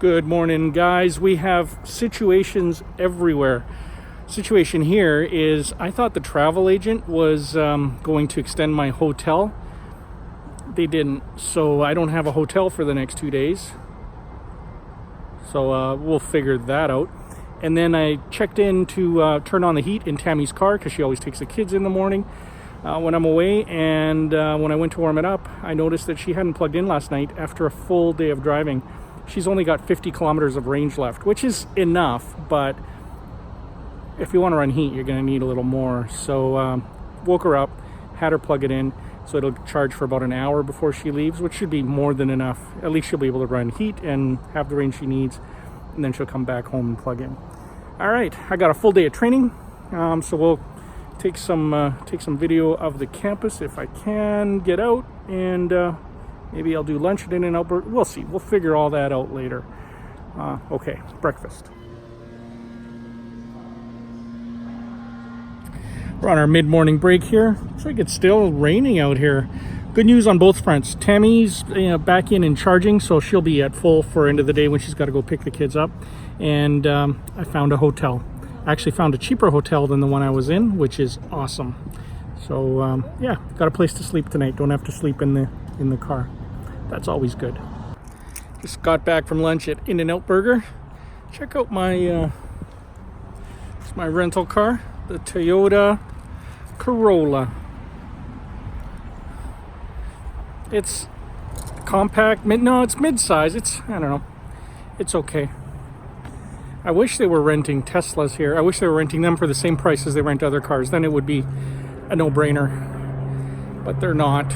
Good morning, guys. We have situations everywhere. Situation here is I thought the travel agent was going to extend my hotel. They didn't, so I don't have a hotel for the next 2 days. So we'll figure that out. And then I checked in to turn on the heat in Tammy's car because she always takes the kids in the morning when I'm away. And when I went to warm it up, I noticed that she hadn't plugged in last night after a full day of driving. She's only got 50 kilometers of range left, which is enough, but if you want to run heat, you're going to need a little more. So woke her up, had her plug it in, so it'll charge for about an hour before she leaves, which should be more than enough. At least she'll be able to run heat and have the range she needs, and then she'll come back home and plug in. All right, I got a full day of training, so we'll take some video of the campus if I can get out, and maybe I'll do lunch at In-N-Out Burger. We'll see. We'll figure all that out later. Okay, breakfast. We're on our mid-morning break here. Looks like it's still raining out here. Good news on both fronts. Tammy's back in and charging, so she'll be at full for end of the day when she's got to go pick the kids up. And I found a hotel. I actually found a cheaper hotel than the one I was in, which is awesome. So yeah, got a place to sleep tonight. Don't have to sleep in the car. That's always good. Just got back from lunch at In-N-Out Burger. Check out my it's my rental car, the Toyota Corolla. It's compact, it's mid-size. I don't know. It's okay. I wish they were renting Teslas here. I wish they were renting them for the same price as they rent other cars. Then it would be a no-brainer. But they're not.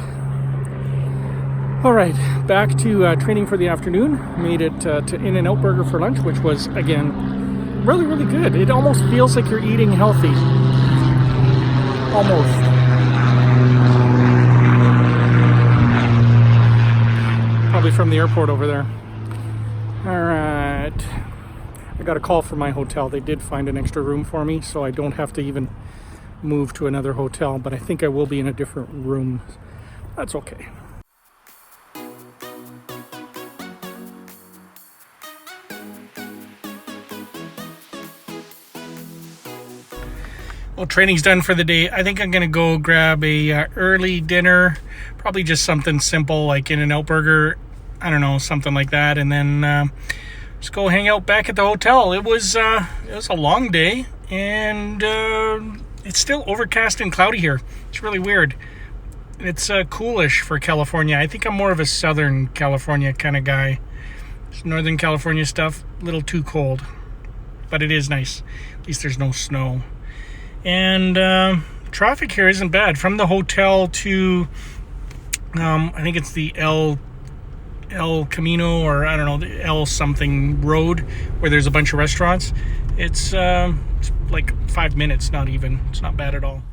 All right, back to training for the afternoon. Made it to In-N-Out Burger for lunch, which was, again, really, really good. It almost feels like you're eating healthy. Almost. Probably from the airport over there. All right. I got a call from my hotel. They did find an extra room for me, so I don't have to even move to another hotel, but I think I will be in a different room. That's okay. Well, training's done for the day. I think I'm gonna go grab a early dinner, probably just something simple like In-N-Out Burger. I don't know, something like that, and then just go hang out back at the hotel. It was a long day, and it's still overcast and cloudy here. It's really weird. It's coolish for California. I think I'm more of a Southern California kind of guy. Northern California stuff, a little too cold, but it is nice. At least there's no snow. And traffic here isn't bad. From the hotel to, I think it's the El Camino, or I don't know, the El something road, where there's a bunch of restaurants. It's like 5 minutes, not even. It's not bad at all.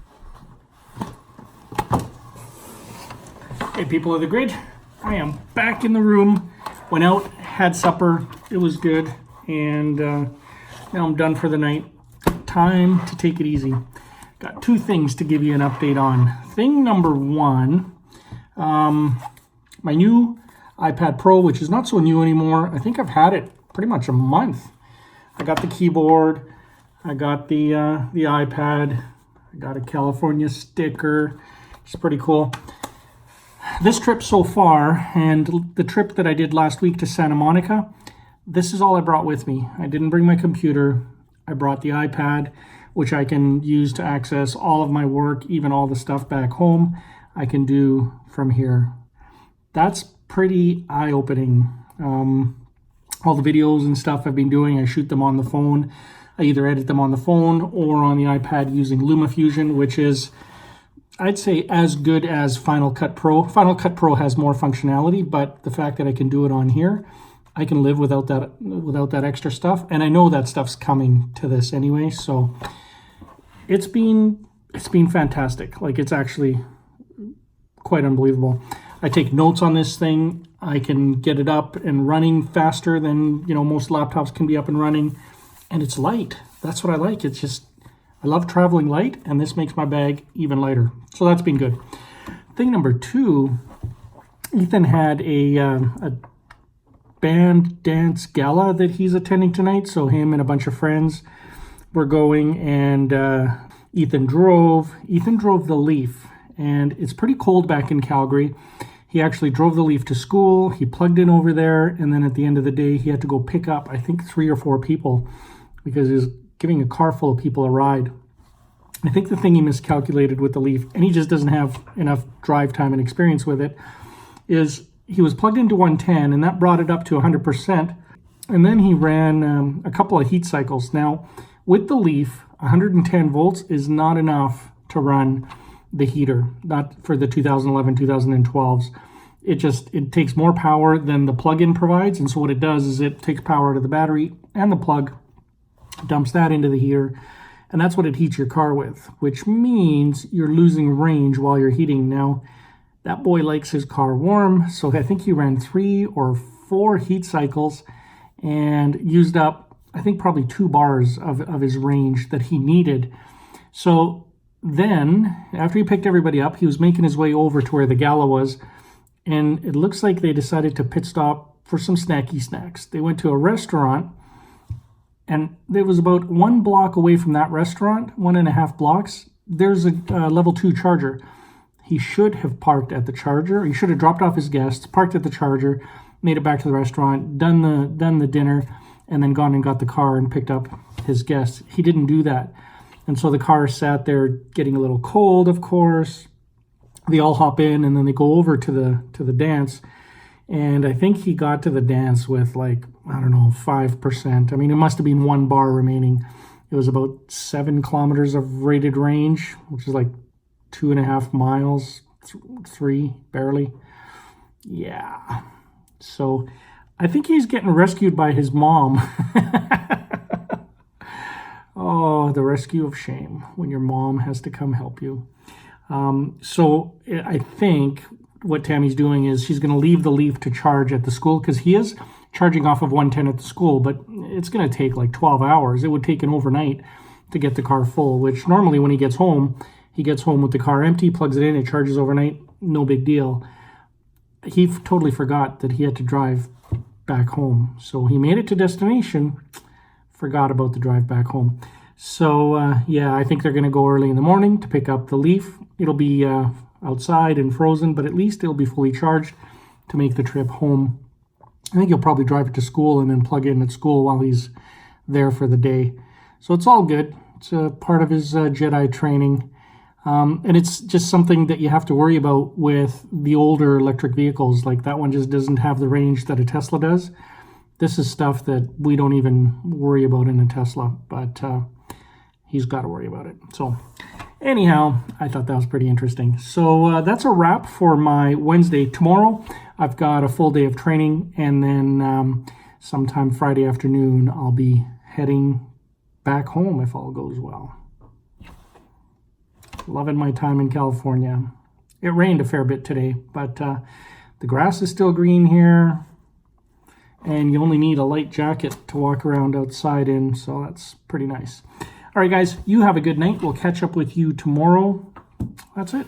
Hey, people of the grid. I am back in the room. Went out, had supper. It was good. And now I'm done for the night. Time to take it easy. Got two things to give you an update on. Thing number one, my new iPad Pro, which is not so new anymore. I think I've had it pretty much a month. I got the keyboard, I got the iPad, I got a California sticker. It's pretty cool. This trip so far, and the trip that I did last week to Santa Monica, this is all I brought with me. I didn't bring my computer. I brought the iPad, which I can use to access all of my work, even all the stuff back home, I can do from here. That's pretty eye-opening. All the videos and stuff I've been doing, I shoot them on the phone. I either edit them on the phone or on the iPad using LumaFusion, which is, I'd say, as good as Final Cut Pro. Final Cut Pro has more functionality, but the fact that I can do it on here, I can live without that extra stuff. And I know that stuff's coming to this anyway, so it's been fantastic. Like, it's actually quite unbelievable. I take notes on this thing. I can get it up and running faster than, most laptops can be up and running. And it's light. That's what I like. It's just, I love traveling light, and this makes my bag even lighter. So that's been good. Thing number two, Ethan had a band dance gala that he's attending tonight. So him and a bunch of friends were going, and Ethan drove the Leaf, and it's pretty cold back in Calgary. He actually drove the Leaf to school. He plugged in over there, and then at the end of the day, he had to go pick up, I think, 3 or 4 people because he was giving a car full of people a ride. I think the thing he miscalculated with the Leaf, and he just doesn't have enough drive time and experience with it, is he was plugged into 110, and that brought it up to 100%, and then he ran a couple of heat cycles. Now, with the Leaf, 110 volts is not enough to run the heater, not for the 2011, 2012s. It takes more power than the plug-in provides, and so what it does is it takes power out of the battery and the plug, dumps that into the heater, and that's what it heats your car with, which means you're losing range while you're heating. Now, that boy likes his car warm, so I think he ran 3 or 4 heat cycles and used up, I think, probably 2 bars of his range that he needed. So then, after he picked everybody up, he was making his way over to where the gala was, and it looks like they decided to pit stop for some snacky snacks. They went to a restaurant, and it was about 1 block away from that restaurant, 1.5 blocks. There's a level 2 charger. He should have parked at the charger. He should have dropped off his guests, parked at the charger, made it back to the restaurant, done the dinner, and then gone and got the car and picked up his guests. He didn't do that. And so the car sat there getting a little cold, of course. They all hop in, and then they go over to the dance. And I think he got to the dance with, like, I don't know, 5%. I mean, it must have been 1 bar remaining. It was about 7 kilometers of rated range, which is like 2.5 miles, 3, barely. Yeah. So I think he's getting rescued by his mom. Oh, the rescue of shame when your mom has to come help you. So I think what Tammy's doing is she's going to leave the Leaf to charge at the school, because he is charging off of 110 at the school, but it's going to take like 12 hours. It would take an overnight to get the car full, which normally when he gets home with the car empty, plugs it in, it charges overnight, no big deal. He totally forgot that he had to drive back home. So he made it to destination, forgot about the drive back home. So yeah, I think they're going to go early in the morning to pick up the Leaf. It'll be outside and frozen, but at least it'll be fully charged to make the trip home. I think he'll probably drive it to school and then plug in at school while he's there for the day. So it's all good. It's a part of his Jedi training. And it's just something that you have to worry about with the older electric vehicles. Like that one just doesn't have the range that a Tesla does. This is stuff that we don't even worry about in a Tesla, but he's got to worry about it. So anyhow, I thought that was pretty interesting. So that's a wrap for my Wednesday. Tomorrow, I've got a full day of training, and then sometime Friday afternoon, I'll be heading back home if all goes well. Loving my time in California. It rained a fair bit today, but the grass is still green here, and you only need a light jacket to walk around outside in, so that's pretty nice. All right, guys, you have a good night. We'll catch up with you tomorrow. That's it.